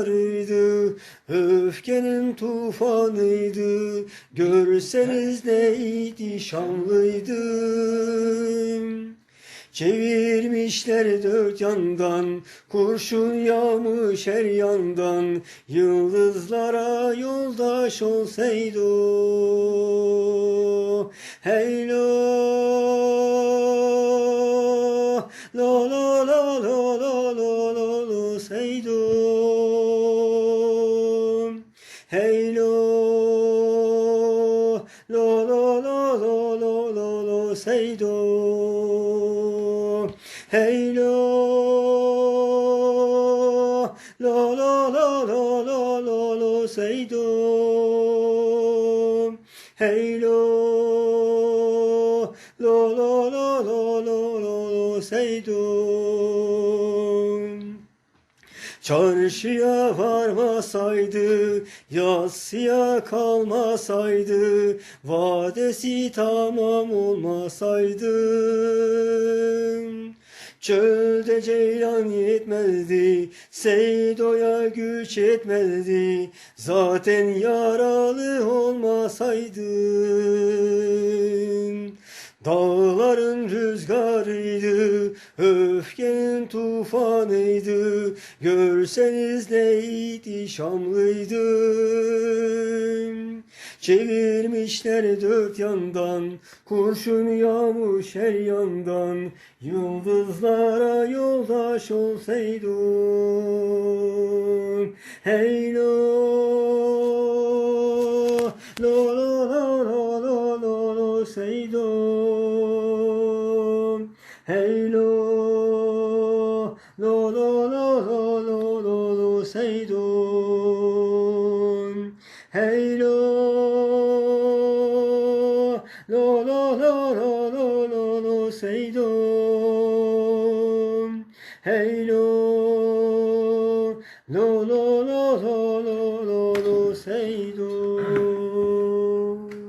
rüzgarıydı, öfkenin tufanıydı. Görseniz neydi şanlıydı. Çevirmişler dört yandan, kurşun yağmış her yandan. Yıldızlara yoldaş olsaydı o. Hey lo, lo lo lo lo lo lo lo lo seydo. Hey lo, lo lo lo lo lo lo lo seydo. Hey lo, lo lo lo lo lo lo lo seydo. Hey lo, lo lo lo lo lo lo seydo. Çarşıya varmasaydı, yassıya kalmasaydı, vadesi tamam olmasaydı. Çölde ceylan yetmezdi, Seydo'ya güç yetmezdi, zaten yaralı olmasaydın. Dağların rüzgarıydı, öfkenin tufanıydı. Görseniz neydi şanlıydı. Çevirmişler dört yandan, kurşun yağmış her yandan. Yıldızlara yoldaş olsaydın. Hey lo, lo lo lo lo lo lo lo seydon. Hey lo, lo lo lo lo lo lo lo seydon. Hey lo, lo lo lo lo lo lo lo seydon. Hey lo, lo lo lo lo lo lo lo seydon.